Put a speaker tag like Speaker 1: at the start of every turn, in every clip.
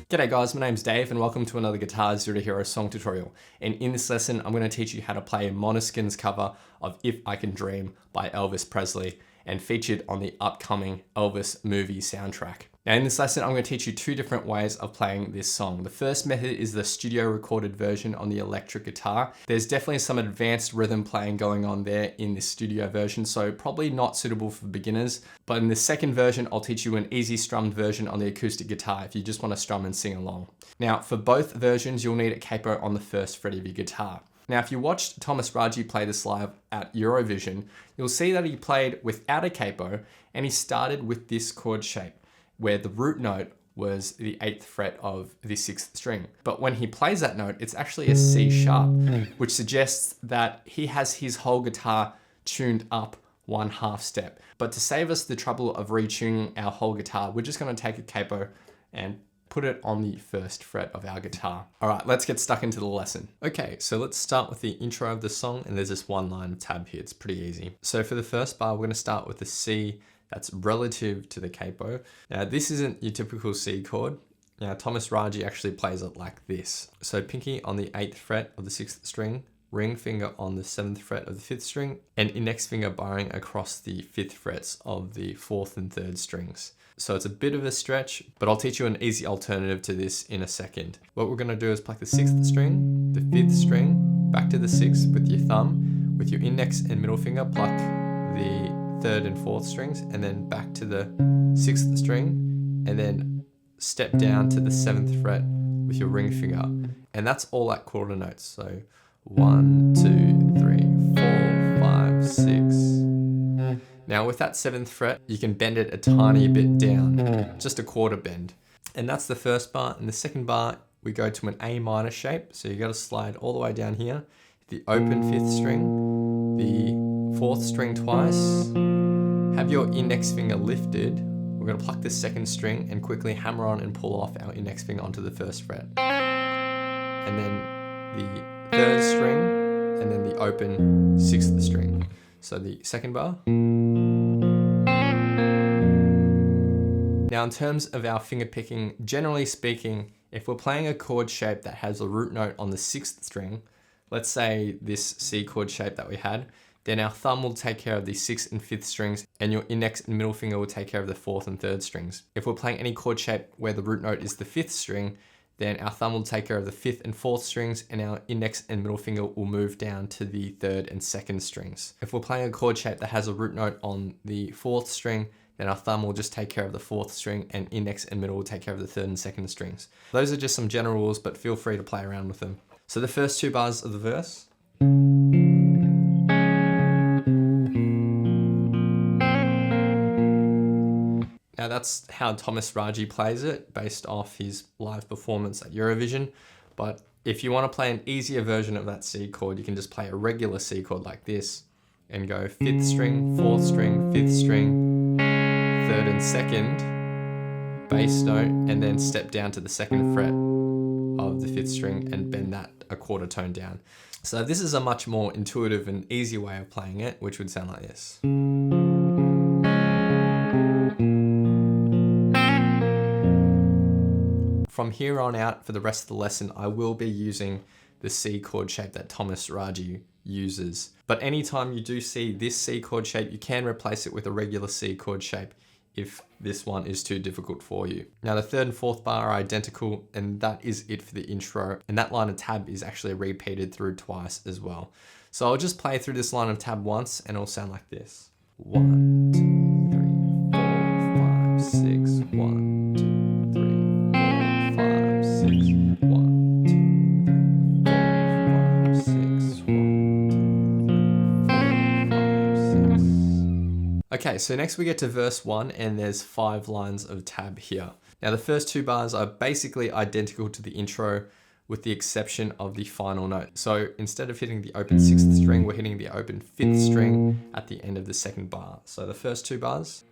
Speaker 1: G'day guys, my name's Dave and welcome to another Guitar Zero to Hero song tutorial. And in this lesson, I'm going to teach you how to play Måneskin's cover of If I Can Dream by Elvis Presley and featured on the upcoming Elvis movie soundtrack. Now in this lesson, I'm going to teach you two different ways of playing this song. The first method is the studio recorded version on the electric guitar. There's definitely some advanced rhythm playing going on there in this studio version, so probably not suitable for beginners. But in the second version, I'll teach you an easy strummed version on the acoustic guitar if you just want to strum and sing along. Now for both versions, you'll need a capo on the first fret of your guitar. Now, if you watched Thomas Raggi play this live at Eurovision, you'll see that he played without a capo and he started with this chord shape, where the root note was the 8th fret of the 6th string. But when he plays that note, it's actually a C sharp, which suggests that he has his whole guitar tuned up 1/2 step. But to save us the trouble of retuning our whole guitar, we're just gonna take a capo and put it on the 1st fret of our guitar. All right, let's get stuck into the lesson. Okay, so let's start with the intro of the song, and there's this one line of tab here. It's pretty easy. So for the first bar, we're gonna start with the C that's relative to the capo. Now, this isn't your typical C chord. Now, Thomas Raggi actually plays it like this. So pinky on the 8th fret of the 6th string, ring finger on the 7th fret of the 5th string, and index finger barring across the 5th frets of the 4th and 3rd strings. So it's a bit of a stretch, but I'll teach you an easy alternative to this in a second. What we're gonna do is pluck the 6th string, the 5th string, back to the 6th with your thumb, with your index and middle finger, pluck the 3rd and 4th strings, and then back to the 6th string, and then step down to the 7th fret with your ring finger. And that's all at quarter notes. So 1, 2, 3, 4, 5, 6. Now with that 7th fret, you can bend it a tiny bit down, just a quarter bend. And that's the first bar. In the second bar, we go to an A minor shape. So you got to slide all the way down here, the open 5th string, the 4th string twice, have your index finger lifted. We're going to pluck the 2nd string and quickly hammer on and pull off our index finger onto the 1st fret. And then the 3rd string, and then the open 6th string. So the second bar. Now in terms of our finger picking, generally speaking, if we're playing a chord shape that has a root note on the 6th string, let's say this C chord shape that we had, then our thumb will take care of the 6th and 5th strings, and your index and middle finger will take care of the 4th and 3rd strings. If we're playing any chord shape where the root note is the 5th string, then our thumb will take care of the 5th and 4th strings, and our index and middle finger will move down to the 3rd and 2nd strings. If we're playing a chord shape that has a root note on the 4th string, then our thumb will just take care of the 4th string, and index and middle will take care of the 3rd and 2nd strings. Those are just some general rules, but feel free to play around with them. So the first two bars of the verse. Now that's how Thomas Raggi plays it based off his live performance at Eurovision. But if you want to play an easier version of that C chord, you can just play a regular C chord like this and go 5th string, 4th string, 5th string, 3rd and 2nd, bass note, and then step down to the 2nd fret of the 5th string and bend that a quarter tone down. So this is a much more intuitive and easy way of playing it, which would sound like this. From here on out, for the rest of the lesson, I will be using the C chord shape that Thomas Raggi uses. But anytime you do see this C chord shape, you can replace it with a regular C chord shape if this one is too difficult for you. Now the 3rd and 4th bar are identical, and that is it for the intro. And that line of tab is actually repeated through twice as well. So I'll just play through this line of tab once and it'll sound like this. 1, 2, 3, 4, 5, 6, 1, 2, 3, 4, 5, 6, 1, 2, 3, 4, 5, 6, 1, 2, 3, 4, 5, 6. Okay, so next we get to verse 1 and there's 5 lines of tab here. Now the first 2 bars are basically identical to the intro with the exception of the final note. So instead of hitting the open 6th string, we're hitting the open 5th string at the end of the 2nd bar. So the first 2 bars.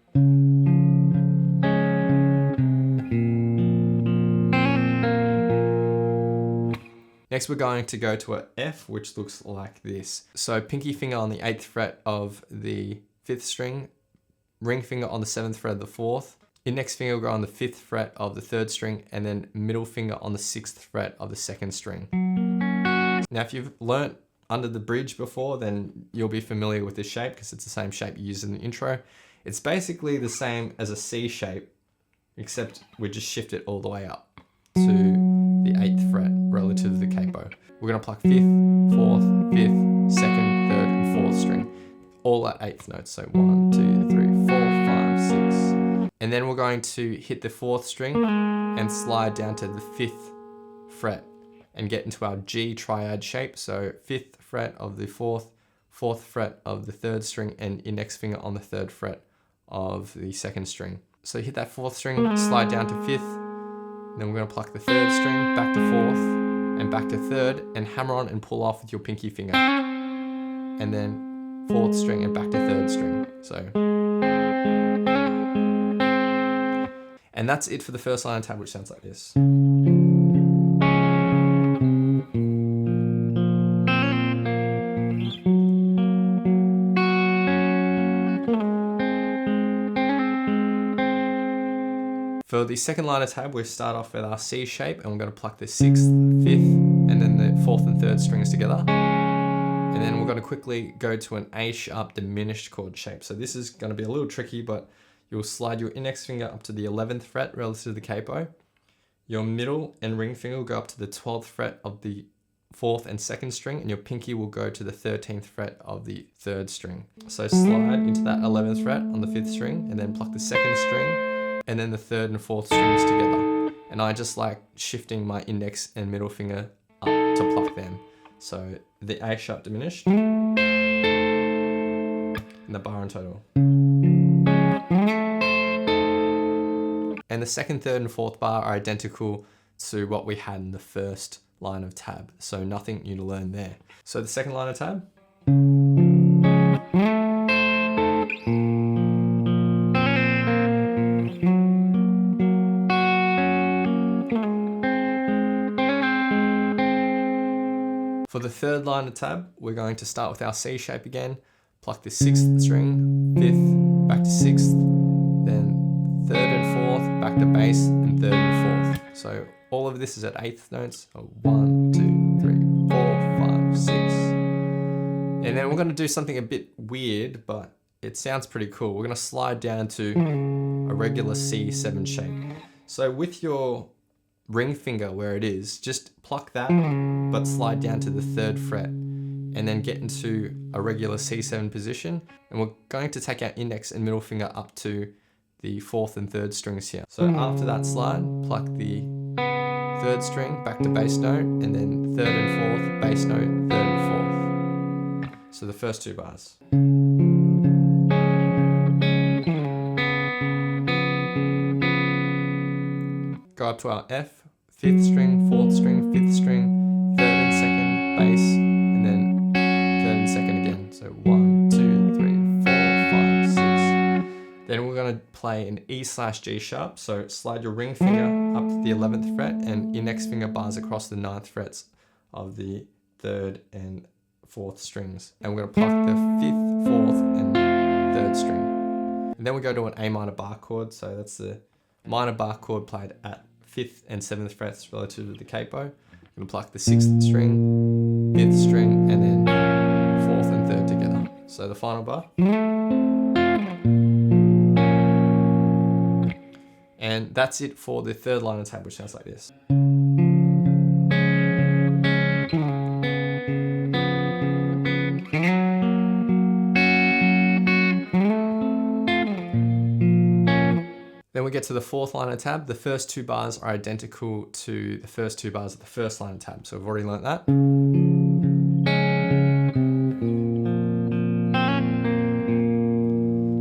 Speaker 1: Next we're going to go to a F, which looks like this. So pinky finger on the 8th fret of the 5th string, ring finger on the 7th fret of the 4th, index finger will go on the 5th fret of the 3rd string, and then middle finger on the 6th fret of the 2nd string. Now if you've learnt Under the Bridge before, then you'll be familiar with this shape because it's the same shape you used in the intro. It's basically the same as a C shape, except we just shift it all the way up to the 8th fret relative to the capo. We're going to pluck 5th, 4th, 5th, 2nd, 3rd, and 4th string, all at 8th notes. So 1, 2, 3, 4, 5, 6. And then we're going to hit the 4th string and slide down to the 5th fret and get into our G triad shape. So 5th fret of the 4th, 4th fret of the 3rd string, and index finger on the 3rd fret of the 2nd string. So hit that 4th string, slide down to 5th, then we're going to pluck the 3rd string, back to 4th, and back to 3rd, and hammer on and pull off with your pinky finger. And then 4th string and back to 3rd string. So, and that's it for the first line of tab, which sounds like this. For the second line of tab, we start off with our C shape, and we're going to pluck the 6th, 5th, and then the 4th and 3rd strings together. And then we're going to quickly go to an A sharp diminished chord shape. So this is going to be a little tricky, but you'll slide your index finger up to the 11th fret relative to the capo. Your middle and ring finger will go up to the 12th fret of the 4th and 2nd string, and your pinky will go to the 13th fret of the 3rd string. So slide into that 11th fret on the 5th string, and then pluck the 2nd string, and then the 3rd and 4th strings together. And I just like shifting my index and middle finger up to pluck them. So the A sharp diminished, and the bar in total. And the 2nd, 3rd, and 4th bar are identical to what we had in the first line of tab. So nothing new to learn there. So the second line of tab. For the third line of tab, we're going to start with our C shape again, pluck the 6th string, 5th, back to 6th, then 3rd and 4th, back to bass, and 3rd and 4th. So all of this is at 8th notes, so 1, 2, 3, 4, 5, 6. And then we're going to do something a bit weird, but it sounds pretty cool. We're going to slide down to a regular C7 shape. So with your ring finger where it is, just pluck that, but slide down to the 3rd fret, and then get into a regular C7 position. And we're going to take our index and middle finger up to the 4th and 3rd strings here. So after that slide, pluck the 3rd string back to bass note, and then 3rd and 4th, bass note, 3rd and 4th. So the first two bars. Go up to our F, 5th string, 4th string, 5th string, 3rd and 2nd, bass, and then 3rd and 2nd again. So 1, 2, 3, 4, 5, 6. Then we're going to play an E/G sharp. So slide your ring finger up to the 11th fret and index finger bars across the 9th frets of the 3rd and 4th strings. And we're going to pluck the 5th, 4th, and 3rd string. And then we go to an A minor bar chord. So that's the minor bar chord played at 5th and 7th frets relative to the capo. I'm going to pluck the 6th string, 5th string, and then 4th and 3rd together. So the final bar. And that's it for the third line of tab, which sounds like this. Then we get to the fourth line of tab. The first two bars are identical to the first two bars of the first line of tab. So we've already learnt that.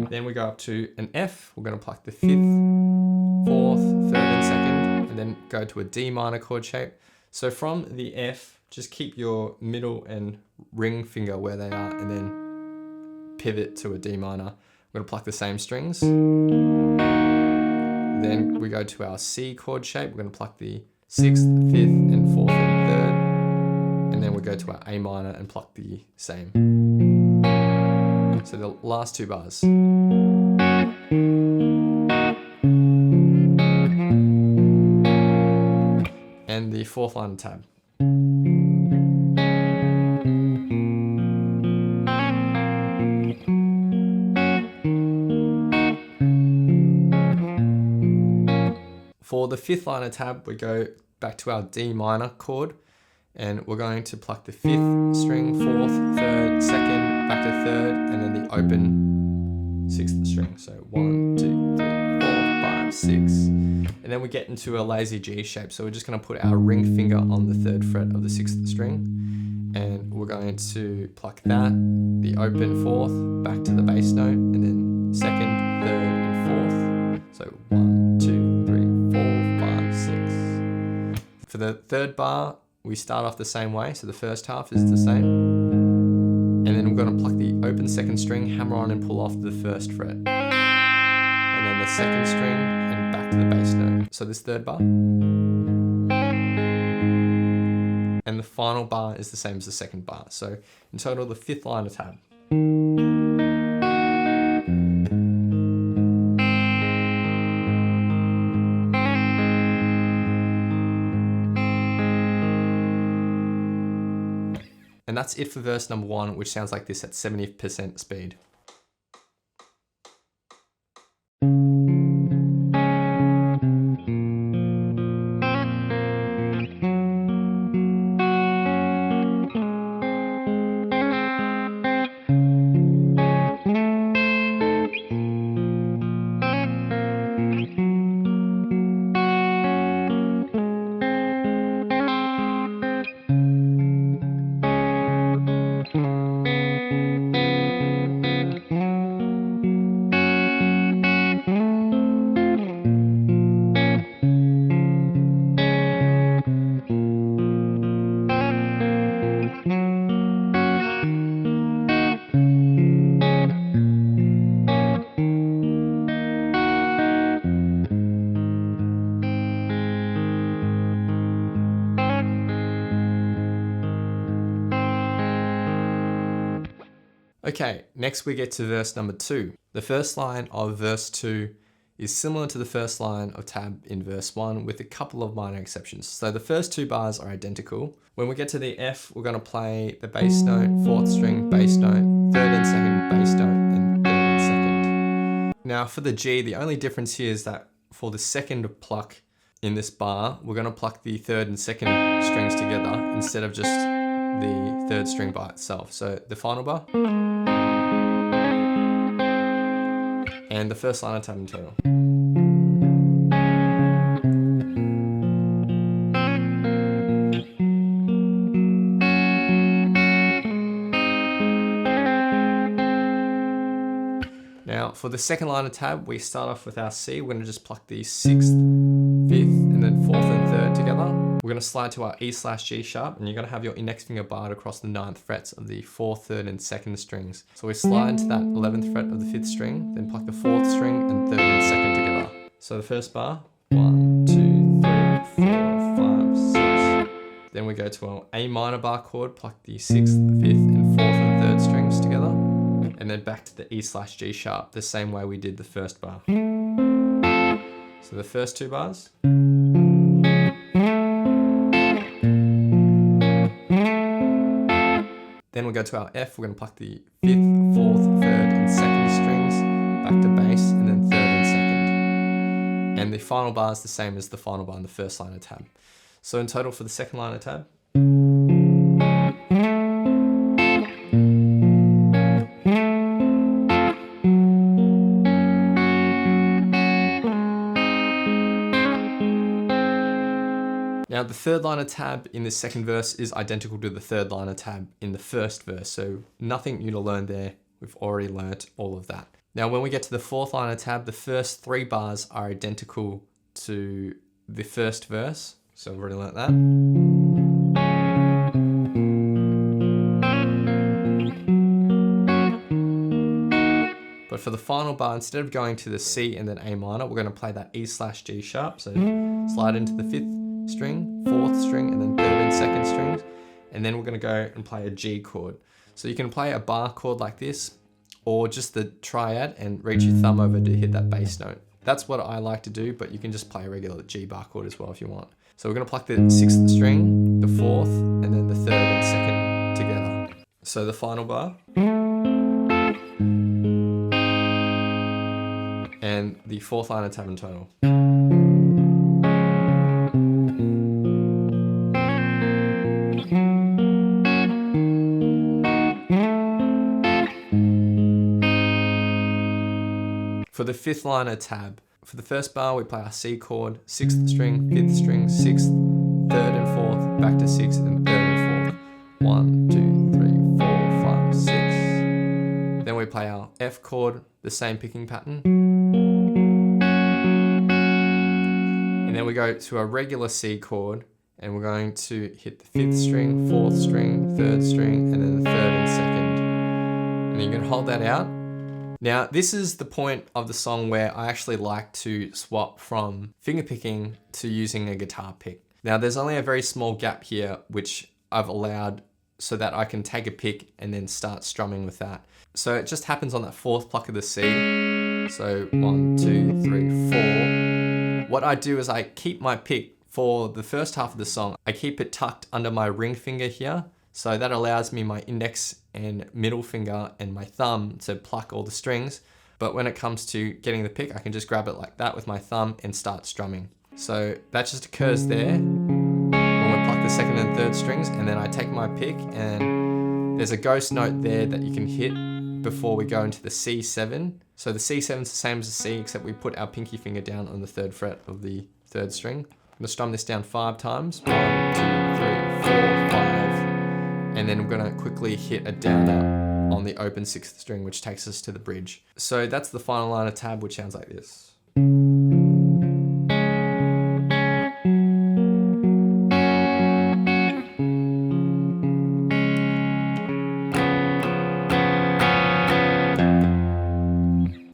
Speaker 1: Then we go up to an F. We're going to pluck the 5th, 4th, 3rd and 2nd, and then go to a D minor chord shape. So from the F, just keep your middle and ring finger where they are and then pivot to a D minor. We're gonna pluck the same strings. Then we go to our C chord shape. We're gonna pluck the 6th, 5th, and 4th and 3rd. And then we go to our A minor and pluck the same. So the last 2 bars. And the 4th line of tab. For the 5th line of tab, we go back to our D minor chord, and we're going to pluck the 5th string, 4th, 3rd, 2nd, back to 3rd, and then the open 6th string. So 1, 2, 3, 4, 5, 6. And then we get into a lazy G shape. So we're just going to put our ring finger on the 3rd fret of the 6th string, and we're going to pluck that, the open 4th, back to the bass note, and then 2nd, 3rd, and 4th. So 1, 2, 3, 4, 5, 6. For the 3rd bar, we start off the same way. So the first half is the same. And then we're going to pluck the open 2nd string, hammer on and pull off the 1st fret. And then the 2nd string and back to the bass note. So this 3rd bar. And the final bar is the same as the 2nd bar. So in total, the 5th line of tab. And that's it for verse number 1, which sounds like this at 70% speed. Okay, next we get to verse number 2. The first line of verse 2 is similar to the first line of tab in verse 1 with a couple of minor exceptions. So the first 2 bars are identical. When we get to the F, we're going to play the bass note, 4th string, bass note, 3rd and 2nd, bass note, and 3rd and 2nd. Now for the G, the only difference here is that for the 2nd pluck in this bar, we're going to pluck the 3rd and 2nd strings together instead of just the 3rd string by itself. So the final bar. And the first line of tab in total. Now for the second line of tab, we start off with our C. We're going to just pluck the 6th, 5th, and then 4th and 3rd together. We're going to slide to our E/G sharp, and you're going to have your index finger barred across the 9th frets of the 4th, 3rd, and 2nd strings. So we slide into that 11th fret of the 5th string, then pluck the 4th string and 3rd and 2nd together. So the first bar, 1, 2, 3, 4, 5, 6. Then we go to our A minor bar chord, pluck the 6th, 5th, and 4th and 3rd strings together, and then back to the E/G sharp, the same way we did the first bar. So the first 2 bars. Then we'll go to our F. We're going to pluck the 5th, 4th, 3rd, and 2nd strings, back to bass, and then 3rd and 2nd. And the final bar is the same as the final bar in the first line of tab. So in total for the second line of tab. Now the third line of tab in the second verse is identical to the third line of tab in the first verse, so nothing new to learn there. We've already learnt all of that. Now when we get to the fourth line of tab, the first 3 bars are identical to the first verse, so we've already learnt that. But for the final bar, instead of going to the C and then A minor, we're going to play that E/G sharp. So slide into the 5th string, 4th string, and then 3rd and 2nd strings. And then we're going to go and play a G chord. So you can play a bar chord like this, or just the triad and reach your thumb over to hit that bass note. That's what I like to do, but you can just play a regular G bar chord as well if you want. So we're going to pluck the 6th string, the 4th, and then the 3rd and 2nd together. So the final bar. And the 4th line of tab and tonal. For the 5th line of tab, for the first bar we play our C chord, 6th string, 5th string, 6th, 3rd and 4th, back to 6th and 3rd and 4th. 1, 2, 3, 4, 5, 6. Then we play our F chord, the same picking pattern. And then we go to a regular C chord, and we're going to hit the 5th string, 4th string, 3rd string, and then the 3rd and 2nd. And you can hold that out. Now, this is the point of the song where I actually like to swap from fingerpicking to using a guitar pick. Now, there's only a very small gap here, which I've allowed so that I can take a pick and then start strumming with that. So it just happens on that 4th pluck of the C. So 1, 2, 3, 4. What I do is I keep my pick for the first half of the song. I keep it tucked under my ring finger here. So that allows me my index and middle finger and my thumb to pluck all the strings. But when it comes to getting the pick, I can just grab it like that with my thumb and start strumming. So that just occurs there when we pluck the 2nd and 3rd strings, and then I take my pick, and there's a ghost note there that you can hit before we go into the C7. So the C7 is the same as the C, except we put our pinky finger down on the 3rd fret of the 3rd string. I'm gonna strum this down 5 times. 1, 2, 3, 4, 5. And then we're gonna quickly hit a downer on the open 6th string, which takes us to the bridge. So that's the final line of tab, which sounds like this.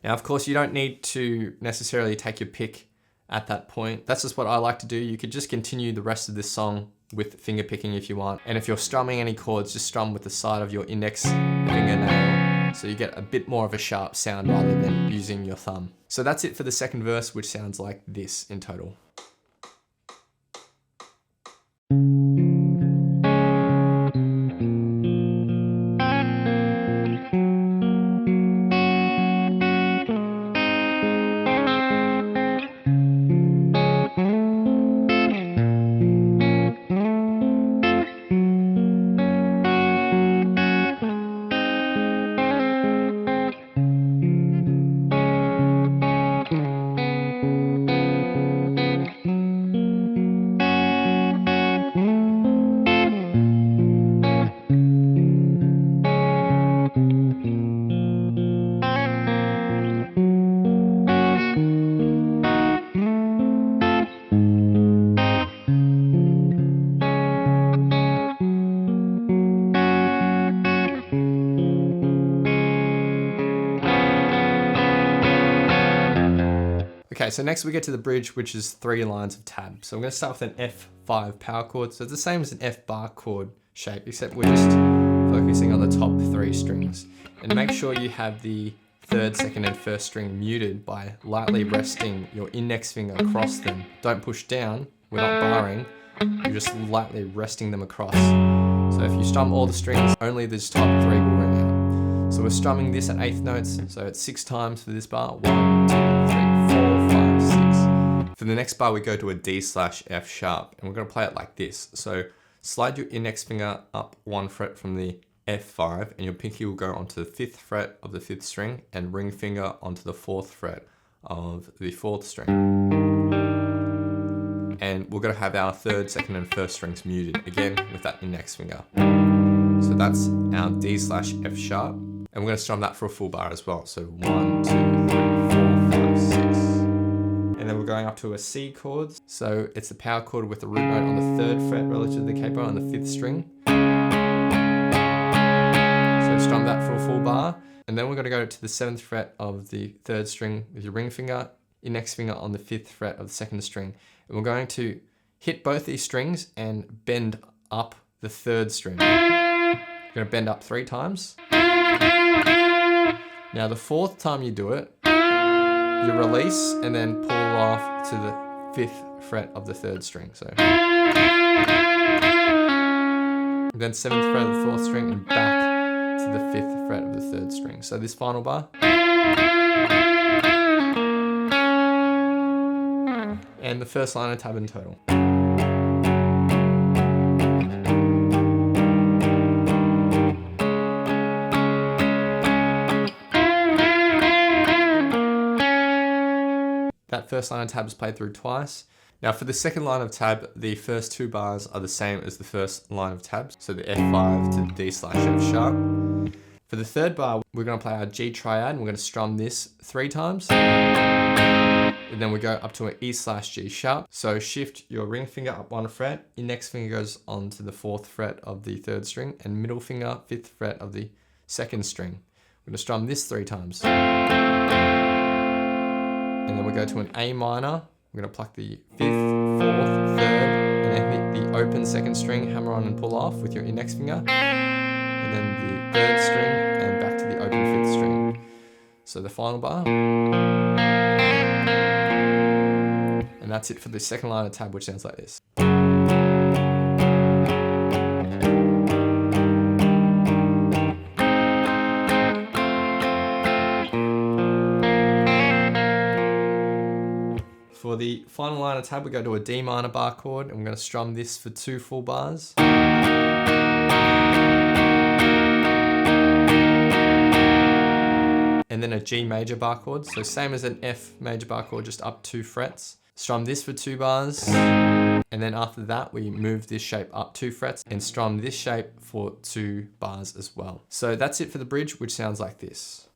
Speaker 1: Now, of course, you don't need to necessarily take your pick at that point. That's just what I like to do. You could just continue the rest of this song with finger picking if you want. And if you're strumming any chords, just strum with the side of your index fingernail, so you get a bit more of a sharp sound rather than using your thumb. So that's it for the second verse, which sounds like this in total. Okay, so next we get to the bridge, which is 3 lines of tab. So I'm going to start with an F5 power chord. So it's the same as an F bar chord shape, except we're just focusing on the top 3 strings. And make sure you have the 3rd, 2nd, and 1st string muted by lightly resting your index finger across them. Don't push down, we're not barring, you're just lightly resting them across. So if you strum all the strings, only these top 3 will ring out. So we're strumming this at 8th notes, so it's 6 times for this bar. 1, 2, 3, 4, 5, 6. For the next bar, we go to a D/F sharp, and we're going to play it like this. So slide your index finger up 1 fret from the F5, and your pinky will go onto the 5th fret of the 5th string, and ring finger onto the 4th fret of the 4th string. And we're going to have our 3rd, 2nd, and 1st strings muted, again with that index finger. So that's our D/F sharp, and we're going to strum that for a full bar as well. So 1, 2, 3, 4, 5, 6. And then we're going up to a C chord. So it's the power chord with the root note on the 3rd fret relative to the capo on the 5th string. So strum that for a full bar. And then we're going to go to the 7th fret of the 3rd string with your ring finger, index finger on the 5th fret of the 2nd string. And we're going to hit both these strings and bend up the 3rd string. We're going to bend up 3 times. Now the 4th time you do it, you release and then pull off to the 5th fret of the 3rd string. So then 7th fret of the 4th string and back to the 5th fret of the 3rd string. So this final bar. And the first line of tab in total. That first line of tab is played through twice. Now for the second line of tab, the first 2 bars are the same as the first line of tabs. So the F5 to the D/F sharp. For the 3rd bar, we're going to play our G triad and we're going to strum this 3 times. And then we go up to an E/G sharp. So shift your ring finger up 1 fret, index finger goes onto the 4th fret of the 3rd string, and middle finger 5th fret of the 2nd string. We're going to strum this 3 times. And then we go to an A minor. We're going to pluck the 5th, 4th, 3rd, and then hit the open 2nd string, hammer on and pull off with your index finger. And then the 3rd string and back to the open 5th string. So the final bar. And that's it for the second line of tab, which sounds like this. For the final line of tab, we go to a D minor bar chord, and we're going to strum this for 2 full bars. And then a G major bar chord, so same as an F major bar chord, just up 2 frets. Strum this for 2 bars, and then after that we move this shape up 2 frets and strum this shape for 2 bars as well. So that's it for the bridge, which sounds like this.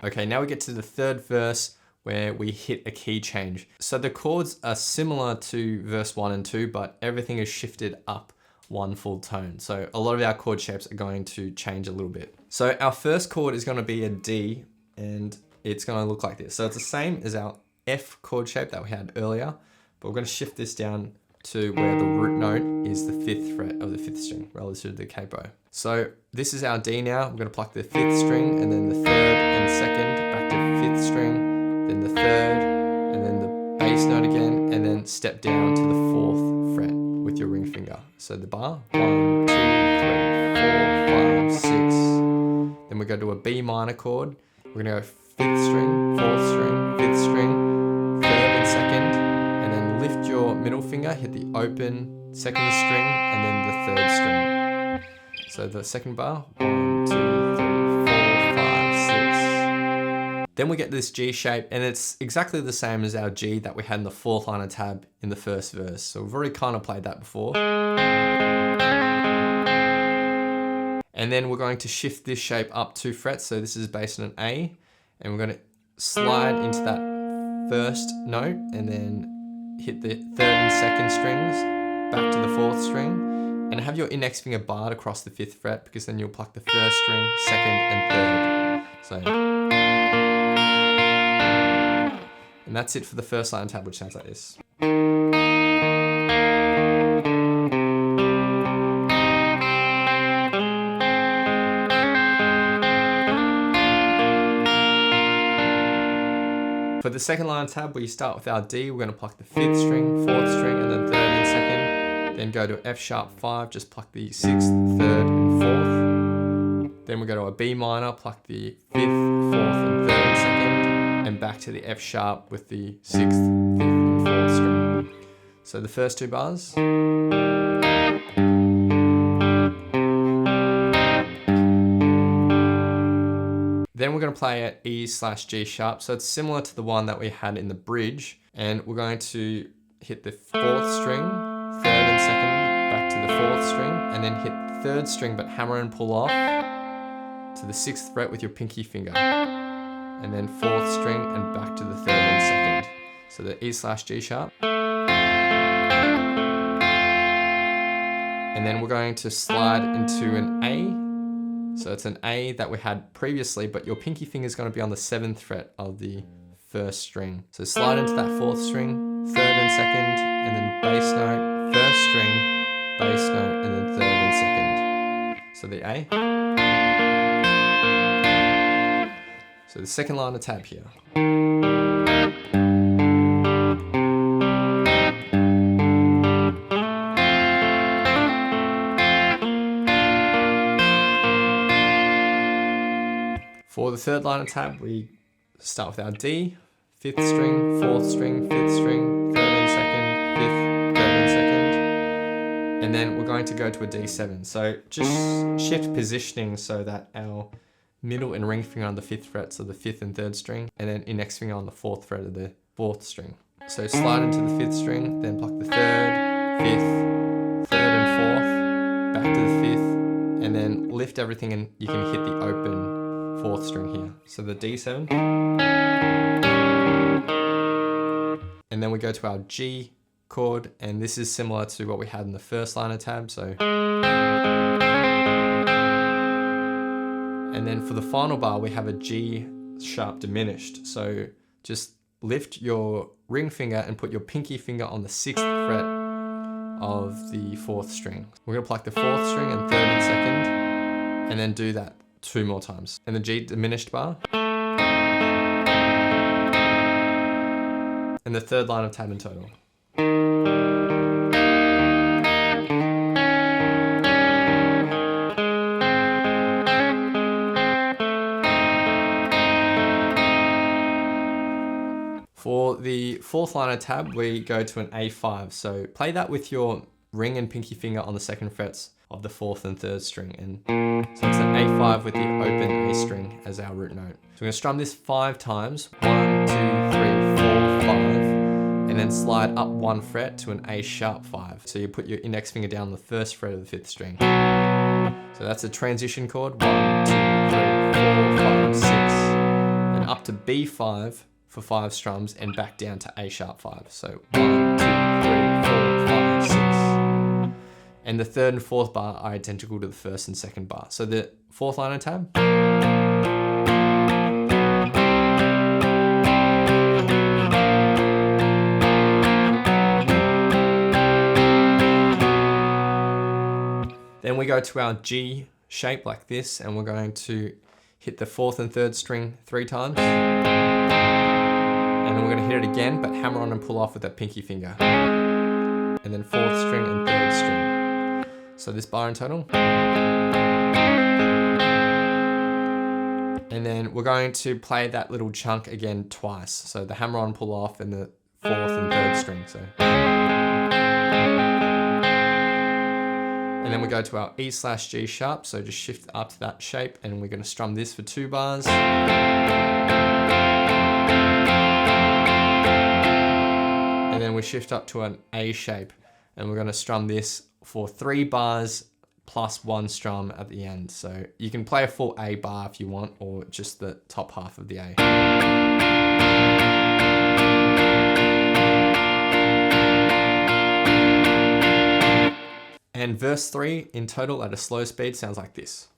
Speaker 1: Okay, now we get to the 3rd verse where we hit a key change. So the chords are similar to verse 1 and 2, but everything is shifted up 1 full tone. So a lot of our chord shapes are going to change a little bit. So our first chord is going to be a D, and it's going to look like this. So it's the same as our F chord shape that we had earlier, but we're going to shift this down to where the root note is the 5th fret of the 5th string relative to the capo. So this is our D now. We're going to pluck the 5th string and then the 3rd and 2nd, back to 5th string, then the 3rd, and then the bass note again, and then step down to the 4th fret with your ring finger. So the bar, 1, 2, 3, 4, 5, 6. Then we go to a B minor chord. We're going to go 5th string, 4th string, 5th string, 3rd and 2nd, and then lift your middle finger, hit the open 2nd string, and then the 3rd string. So the second bar, 1, 2, 3, 4, 5, 6. Then we get this G shape, and it's exactly the same as our G that we had in the 4th line of tab in the first verse. So we've already kind of played that before. And then we're going to shift this shape up 2 frets. So this is based on an A, and we're going to slide into that first note and then hit the 3rd and 2nd strings, back to the 4th string. And have your index finger barred across the 5th fret, because then you'll pluck the 1st string, 2nd and 3rd. So, and that's it for the first line tab, which sounds like this. For the second line tab, we start with our D. We're going to pluck the 5th string, 4th string, and then 3rd and 2nd. Then go to F sharp 5, just pluck the 6th, 3rd, and 4th. Then we go to a B minor, pluck the 5th, 4th, and 3rd and 2nd, and back to the F sharp with the 6th, 5th, and 4th string. So the first 2 bars. Then we're going to play at E/G sharp. So it's similar to the one that we had in the bridge. And we're going to hit the 4th string, 3rd and 2nd, back to the 4th string, and then hit the 3rd string, but hammer and pull off to the 6th fret with your pinky finger. And then 4th string and back to the 3rd and 2nd. So the E/G sharp. And then we're going to slide into an A. So it's an A that we had previously, but your pinky finger is going to be on the 7th fret of the 1st string. So slide into that 4th string, 3rd and 2nd, and then bass note, 1st string, bass note, and then 3rd and 2nd. So the A. So the second line of tab here. For the third line of tab, we start with our D, 5th string, 4th string, 5th string, 3rd and 2nd, 5th, 3rd and 2nd, and then we're going to go to a D7. So just shift positioning so that our middle and ring finger on the 5th frets of the 5th and 3rd string, and then index finger on the 4th fret of the 4th string. So slide into the 5th string, then pluck the 3rd, 5th, 3rd and 4th, back to the 5th, and then lift everything and you can hit the open 4th string here. So the D7. And then we go to our G chord, and this is similar to what we had in the first line of tab. So, and then for the final bar, we have a G sharp diminished. So just lift your ring finger and put your pinky finger on the 6th fret of the 4th string. We're gonna pluck the 4th string and 3rd and 2nd, and then do that 2 more times. And the G diminished bar. And the third line of tab in total. For the fourth line of tab, we go to an A5. So play that with your ring and pinky finger on the 2nd frets of the 4th and 3rd string. And so it's an A5 with the open A string as our root note. So we're gonna strum this 5 times. 1, 2, 3, 4, 5. And then slide up 1 fret to an A sharp 5. So you put your index finger down the 1st fret of the 5th string. So that's a transition chord. 1, 2, 3, 4, 5, 6. And up to B5 for 5 strums and back down to A sharp 5. So 1, 2, 3, 4, 5, 6. And the 3rd and 4th bar are identical to the 1st and 2nd bar. So the 4th line of tab. Then we go to our G shape like this, and we're going to hit the 4th and 3rd string 3 times. And then we're going to hit it again, but hammer on and pull off with that pinky finger. And then 4th string and 3rd string. So this bar in total. And then we're going to play that little chunk again twice. So the hammer on, pull off, and the 4th and 3rd string. So. And then we go to our E/G sharp. So just shift up to that shape, and we're going to strum this for 2 bars. And then we shift up to an A shape, and we're going to strum this for 3 bars plus 1 strum at the end. So you can play a full A bar if you want, or just the top half of the A. And verse 3 in total at a slow speed sounds like this.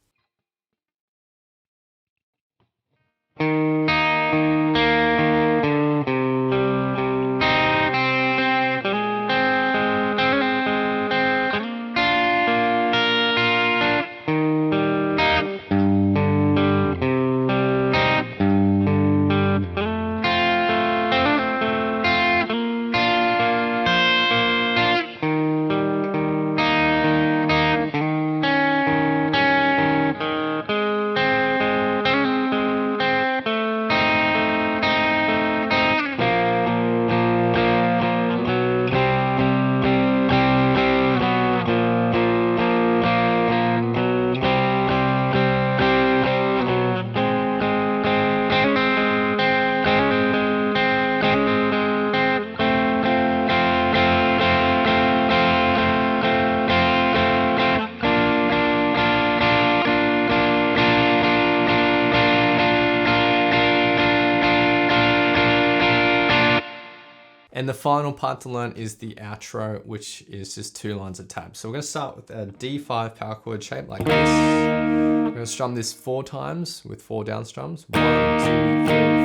Speaker 1: And the final part to learn is the outro, which is just 2 lines of tabs. So we're going to start with a D5 power chord shape like this. We're going to strum this 4 times with 4 down strums. 1, 2, 3,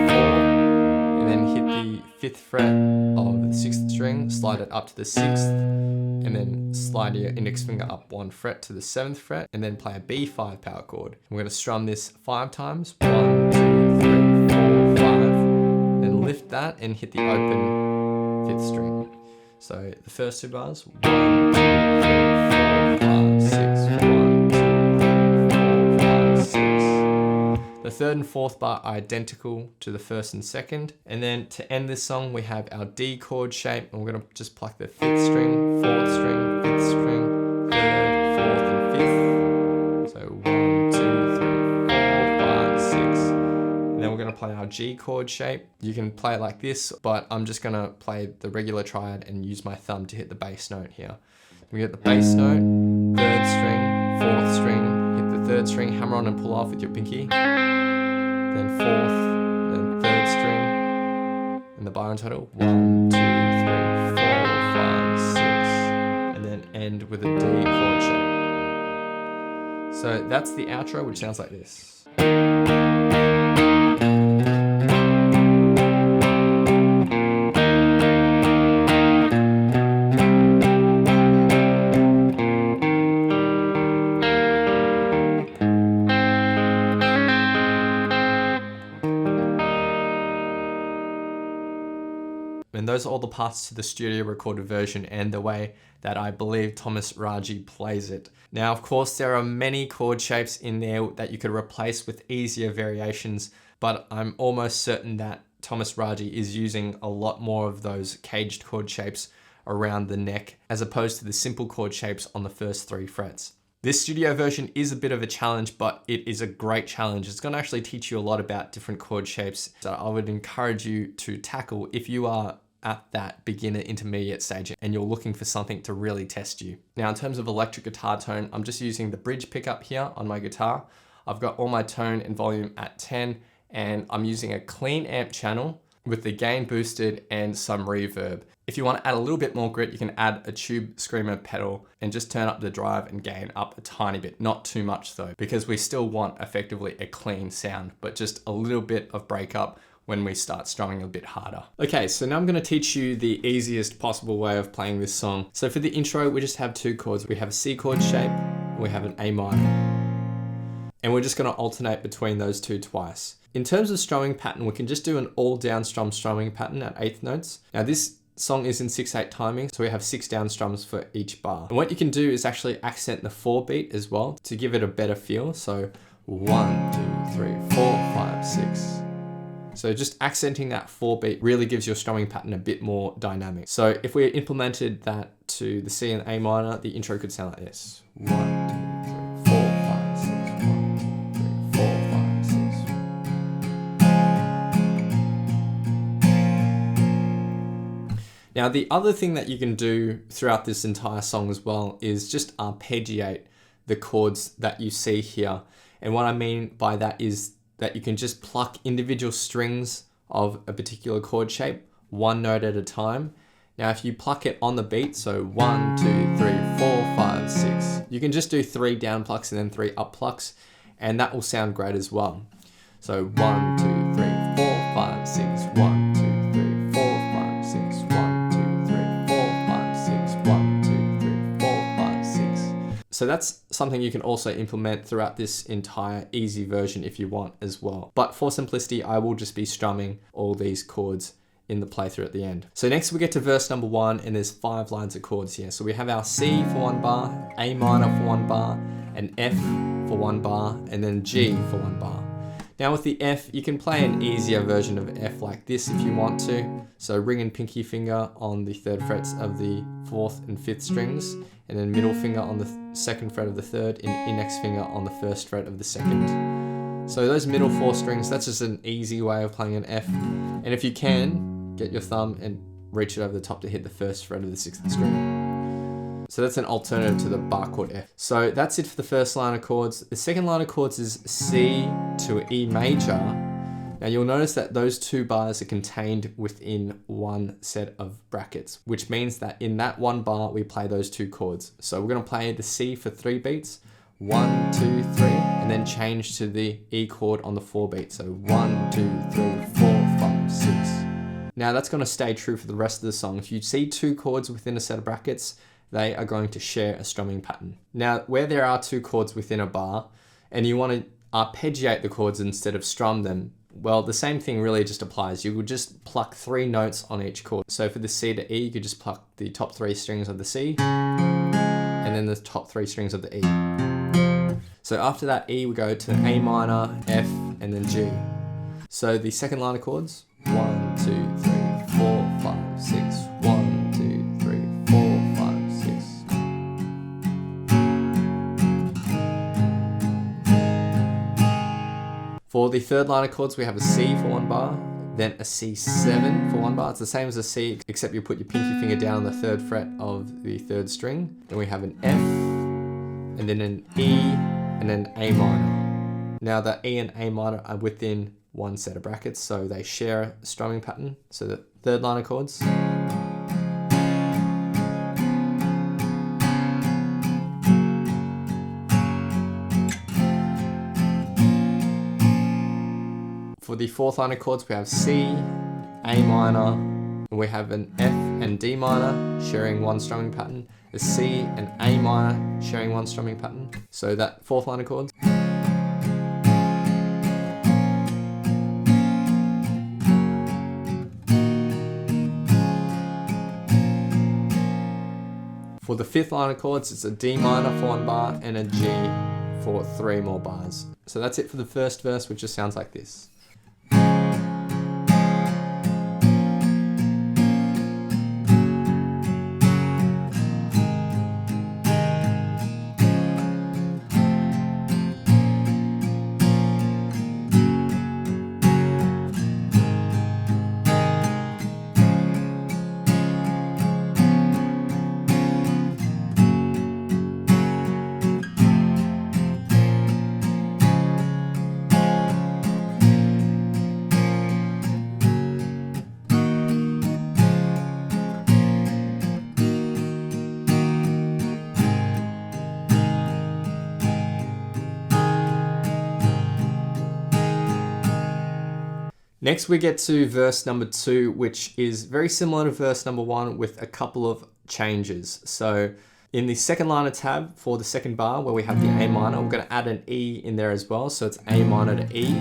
Speaker 1: 4. And then hit the 5th fret of the 6th string, slide it up to the 6th, and then slide your index finger up 1 fret to the 7th fret, and then play a B5 power chord. We're going to strum this 5 times. 1, 2, 3, 4, 5. Then lift that and hit the open 5th string. So the first 2 bars, 1, 2, 3, 4, 5, 6, 1, 2, 3, 4, 5, 6. The 3rd and 4th bar are identical to the 1st and 2nd. And then to end this song, we have our D chord shape, and we're going to just pluck the 5th string, 4th string, 5th string, 3rd, 4th, and 5th. So 1, 2, 3, 4, 5, 6. And then we're going to play our G chord shape. You can play it like this, but I'm just going to play the regular triad and use my thumb to hit the bass note here. We get the bass note, 3rd string, 4th string, hit the 3rd string, hammer on and pull off with your pinky. Then 4th, then 3rd string, and the bar in total, 1, 2, 3, 4, 5, 6, and then end with a D chord shape. So that's the outro, which sounds like this. And those are all the parts to the studio recorded version and the way that I believe Thomas Raggi plays it. Now, of course, there are many chord shapes in there that you could replace with easier variations, but I'm almost certain that Thomas Raggi is using a lot more of those caged chord shapes around the neck as opposed to the simple chord shapes on the first 3 frets. This studio version is a bit of a challenge, but it is a great challenge. It's going to actually teach you a lot about different chord shapes that I would encourage you to tackle if you are at that beginner intermediate stage and you're looking for something to really test you. Now, in terms of electric guitar tone, I'm just using the bridge pickup here on my guitar. I've got all my tone and volume at 10, and I'm using a clean amp channel with the gain boosted and some reverb. If you want to add a little bit more grit, you can add a tube screamer pedal and just turn up the drive and gain up a tiny bit, not too much though, because we still want effectively a clean sound, but just a little bit of breakup when we start strumming a bit harder. Okay, so now I'm gonna teach you the easiest possible way of playing this song. So for the intro, we just have 2 chords. We have a C chord shape, and we have an A minor. And we're just gonna alternate between those 2 twice. In terms of strumming pattern, we can just do an all down strum strumming pattern at 8th notes. Now this song is in 6/8 timing, so we have 6 down strums for each bar. And what you can do is actually accent the 4 beat as well to give it a better feel. So 1, 2, 3, 4, 5, 6. So just accenting that 4 beat really gives your strumming pattern a bit more dynamic. So if we implemented that to the C and A minor, the intro could sound like this. 1, 2, 3, 4, 5, 6, 1, 2, 3, 4, 5, 6. Now the other thing that you can do throughout this entire song as well is just arpeggiate the chords that you see here. And what I mean by that is that you can just pluck individual strings of a particular chord shape, 1 note at a time. Now, if you pluck it on the beat, so 1, 2, 3, 4, 5, 6, you can just do 3 down plucks and then 3 up plucks, and that will sound great as well. So 1, 2, 3, 4, 5, 6, 1, 2, 3, 4, 5, 6, 1, 2, 3, 4, 5, 6, 1, 2, 3, 4, 5, 6. So that's something you can also implement throughout this entire easy version if you want as well. But for simplicity, I will just be strumming all these chords in the playthrough at the end. So next we get to verse number 1, and there's 5 lines of chords here. So we have our C for 1 bar, A minor for 1 bar, an F for 1 bar, and then G for 1 bar. Now with the F, you can play an easier version of F like this if you want to. So ring and pinky finger on the 3rd frets of the 4th and 5th strings, and then middle finger on the 2nd fret of the 3rd, and index finger on the 1st fret of the 2nd. So those middle 4 strings, that's just an easy way of playing an F. And if you can, get your thumb and reach it over the top to hit the 1st fret of the 6th string. So that's an alternative to the bar chord F. So that's it for the first line of chords. The second line of chords is C to E major, Now you'll notice that those two bars are contained within one set of brackets, which means that in that one bar, we play those two chords. So we're gonna play the C for 3 beats, 1, 2, 3, and then change to the E chord on the 4 beats. So 1, 2, 3, 4, 5, 6. Now that's gonna stay true for the rest of the song. If you see two chords within a set of brackets, they are going to share a strumming pattern. Now, where there are two chords within a bar, and you wanna arpeggiate the chords instead of strum them, well, the same thing really just applies. You would just pluck 3 notes on each chord. So for the C to E, you could just pluck the top 3 strings of the C, and then the top 3 strings of the E. So after that E, we go to A minor, F, and then G. So the second line of chords, 1, 2, 3, 4, 5, 6, 1, 2, 3, 4, 5, 6. For the third line of chords, we have a C for 1 bar, then a C7 for 1 bar. It's the same as a C, except you put your pinky finger down on the 3rd fret of the 3rd string. Then we have an F, and then an E, and then A minor. Now the E and A minor are within one set of brackets, so they share a strumming pattern. So the third line of chords. For the fourth line of chords, we have C, A minor, and we have an F and D minor sharing one strumming pattern, a C and A minor sharing one strumming pattern. So that fourth line of chords. For the fifth line of chords, it's a D minor for 1 bar and a G for 3 more bars. So that's it for the first verse, which just sounds like this. Next we get to verse number 2, which is very similar to verse number 1 with a couple of changes. So in the second line of tab for the second bar where we have the A minor, we're going to add an E in there as well. So it's A minor to E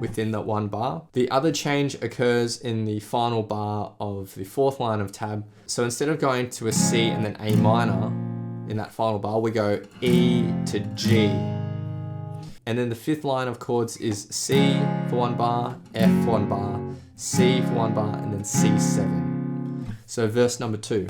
Speaker 1: within that 1 bar. The other change occurs in the final bar of the fourth line of tab. So instead of going to a C and then A minor in that final bar, we go E to G. And then the fifth line of chords is C for 1 bar, F for 1 bar, C for 1 bar, and then C7. So verse number 2.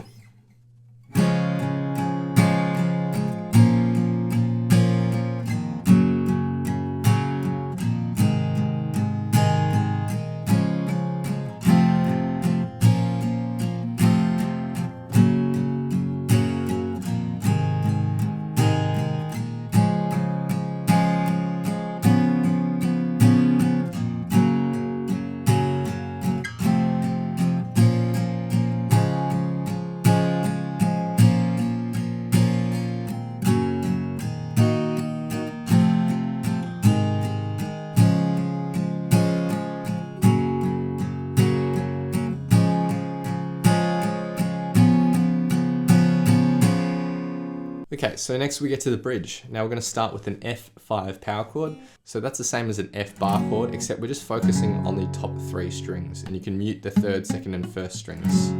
Speaker 1: Okay, so next we get to the bridge. Now we're going to start with an F5 power chord. So that's the same as an F bar chord, except we're just focusing on the top 3 strings, and you can mute the 3rd, 2nd, and 1st strings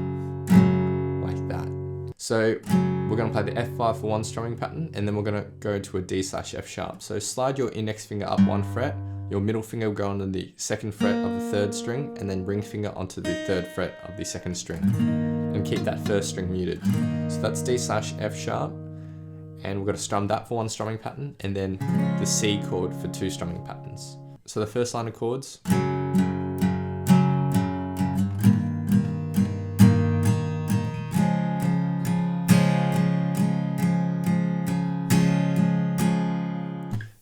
Speaker 1: like that. So we're going to play the F5 for 1 strumming pattern, and then we're going to go to a D/F sharp. So slide your index finger up 1 fret, your middle finger will go onto the 2nd fret of the 3rd string, and then ring finger onto the 3rd fret of the 2nd string, and keep that 1st string muted. So that's D/F sharp. And we're going to strum that for 1 strumming pattern, and then the C chord for 2 strumming patterns. So the first line of chords.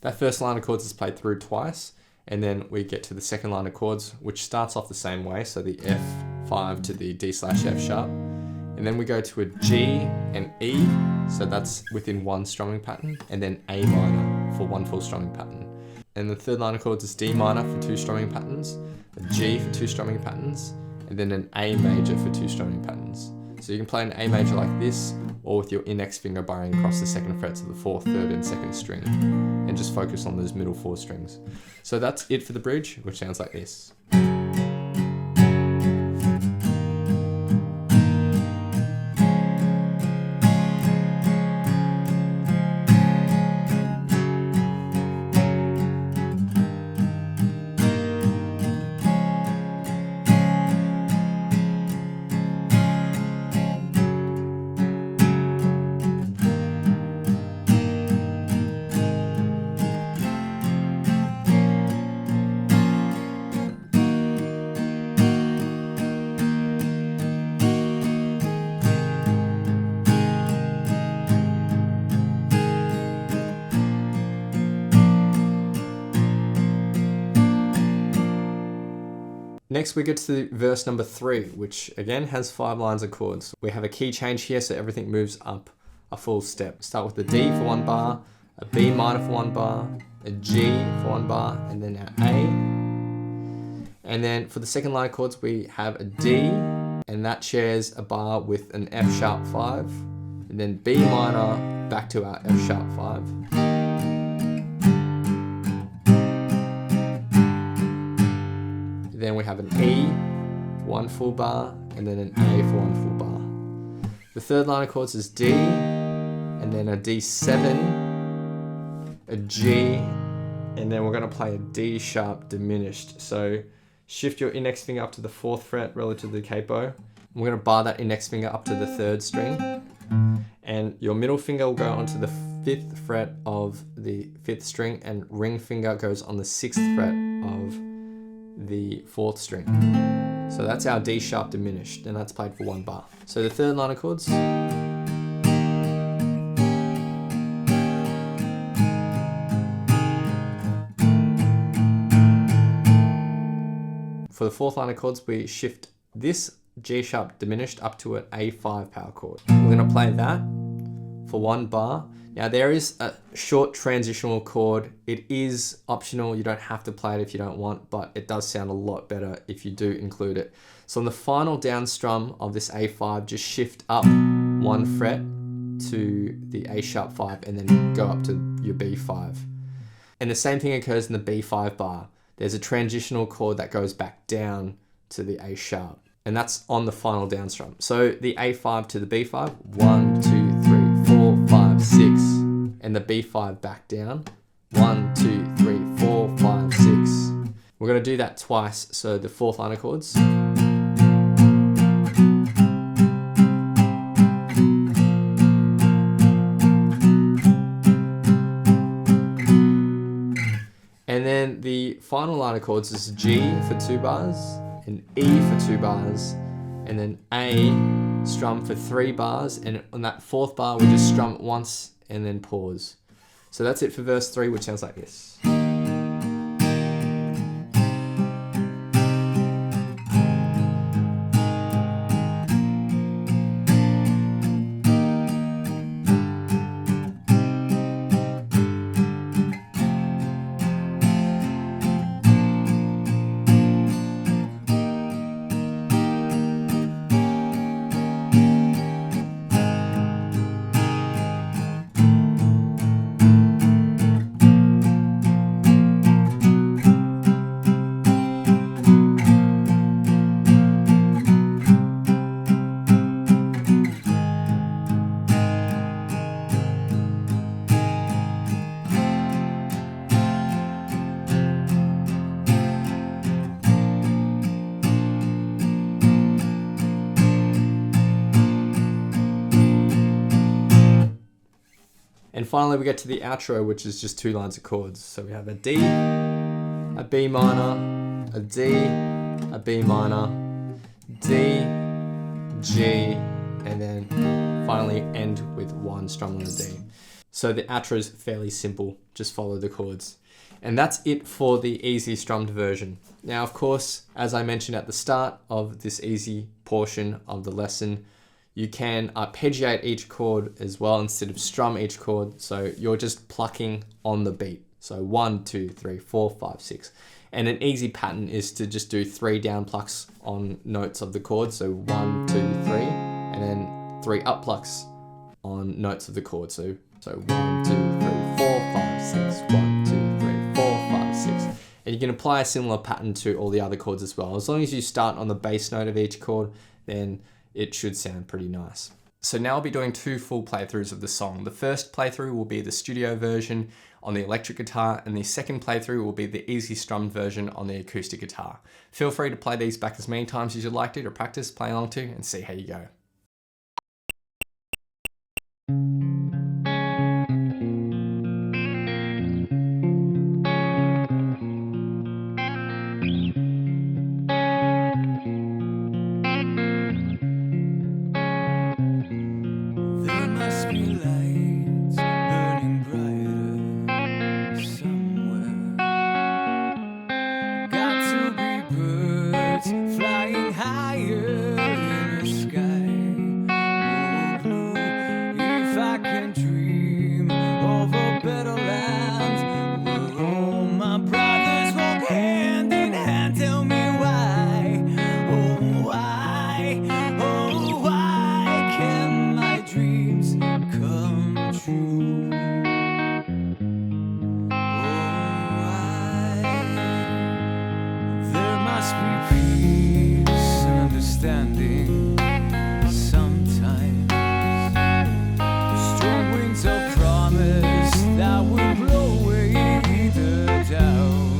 Speaker 1: That first line of chords is played through twice, And then we get to the second line of chords, which starts off the same way. So the F5 to the D/F sharp. And then we go to a G and E. So that's within one strumming pattern. And then A minor for one full strumming pattern. And the third line of chords is D minor for two strumming patterns, a G for two strumming patterns, and then an A major for two strumming patterns. So you can play an A major like this, or with your index finger burrowing across the second frets of the 4th, 3rd, and 2nd string, and just focus on those middle 4 strings. So that's it for the bridge, which sounds like this. Next we get to verse number 3, which again has 5 lines of chords. We have a key change here, so everything moves up a full step. Start with a D for 1 bar, a B minor for 1 bar, a G for 1 bar, and then our A. And then for the second line of chords, we have a D, and that shares a bar with an F sharp 5, and then B minor back to our F sharp 5. Then we have an E for 1 full bar, and then an A for 1 full bar. The third line of chords is D, and then a D7, a G, and then we're going to play a D sharp diminished. So shift your index finger up to the 4th fret relative to the capo. We're going to bar that index finger up to the 3rd string, and your middle finger will go onto the 5th fret of the 5th string, and ring finger goes on the 6th fret of the 4th string. So that's our D sharp diminished, and that's played for 1 bar. So the third line of chords. For the 4th line of chords, we shift this G sharp diminished up to an A5 power chord. We're going to play that for 1 bar. Now there is a short transitional chord. It is optional, you don't have to play it if you don't want, but it does sound a lot better if you do include it. So on the final down strum of this A5, just shift up 1 fret to the A sharp 5 and then go up to your B5. And the same thing occurs in the B5 bar. There's a transitional chord that goes back down to the A sharp, and that's on the final down strum. So the A5 to the B5, 1, 2, 3, 4, 5, 6, and the B5 back down, 1, 2, 3, 4, 5, 6. We're going to do that twice, so the 4th line of chords. And then the final line of chords is G for 2 bars, and E for 2 bars, and then A strum for 3 bars, and on that 4th bar we just strum it once and then pause. So that's it for verse 3, which sounds like this. And finally we get to the outro, which is just 2 lines of chords. So we have a D, a B minor, a D, a B minor, D, G, and then finally end with 1 strum on the D. So the outro is fairly simple, just follow the chords. And that's it for the easy strummed version. Now, of course, as I mentioned at the start of this easy portion of the lesson, you can arpeggiate each chord as well instead of strum each chord. So you're just plucking on the beat. So 1, 2, 3, 4, 5, 6. And an easy pattern is to just do 3 down plucks on notes of the chord. So 1, 2, 3, and then 3 up plucks on notes of the chord. So 1, 2, 3, 4, 5, 6, 1, 2, 3, 4, 5, 6. And you can apply a similar pattern to all the other chords as well. As long as you start on the bass note of each chord, then it should sound pretty nice. So now I'll be doing 2 full playthroughs of the song. The first playthrough will be the studio version on the electric guitar, and the second playthrough will be the easy strummed version on the acoustic guitar. Feel free to play these back as many times as you'd like to practice, play along to, and see how you go.
Speaker 2: Sometimes the strong winds of promise that will blow away the doubt.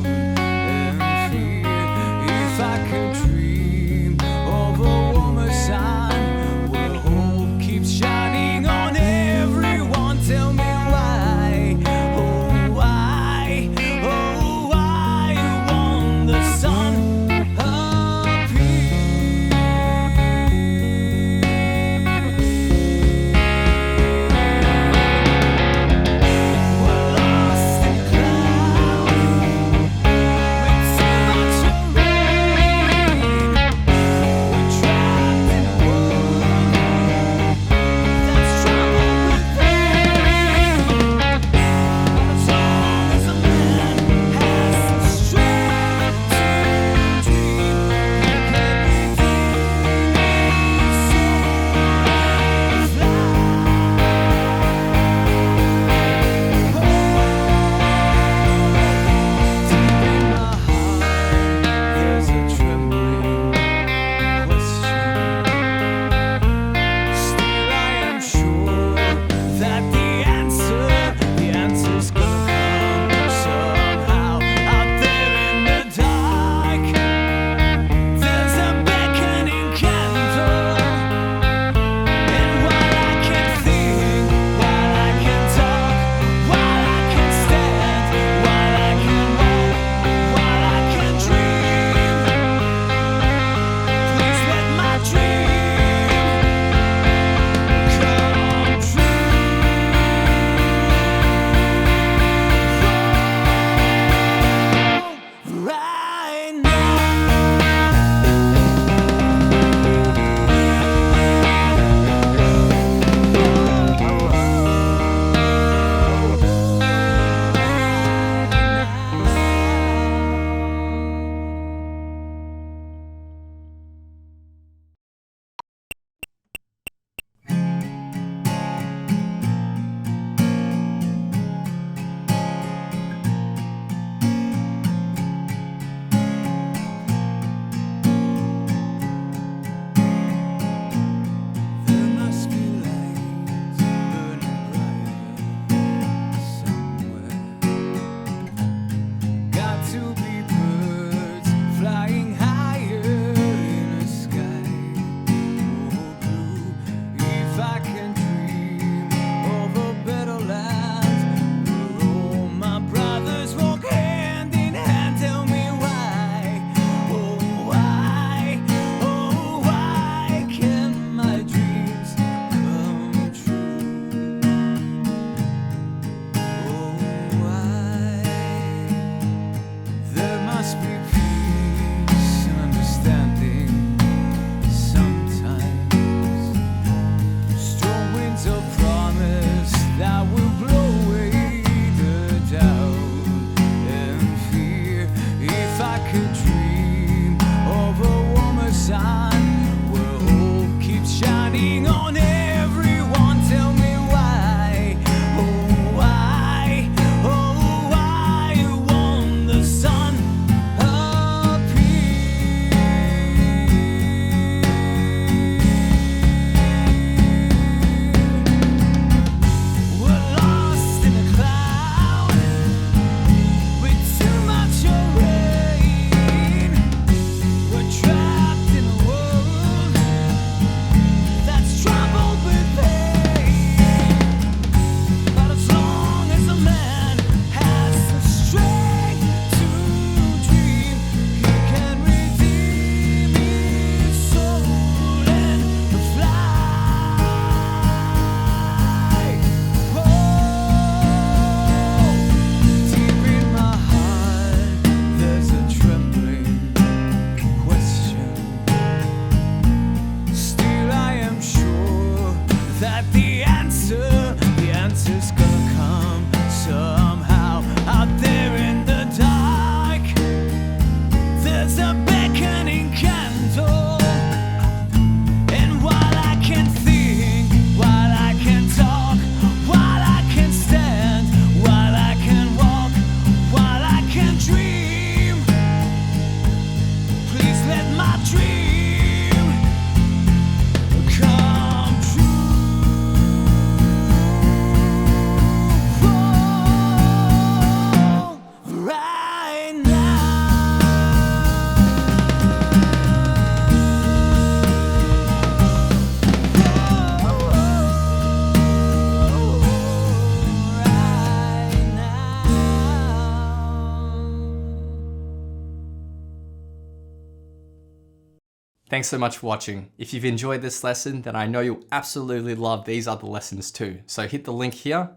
Speaker 1: Thanks so much for watching. If you've enjoyed this lesson, then I know you'll absolutely love these other lessons too. So hit the link here.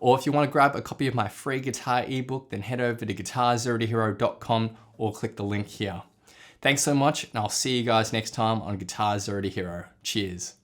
Speaker 1: Or if you want to grab a copy of my free guitar ebook, then head over to guitarzerotohero.com or click the link here. Thanks so much, and I'll see you guys next time on Guitar Zero to Hero. Cheers.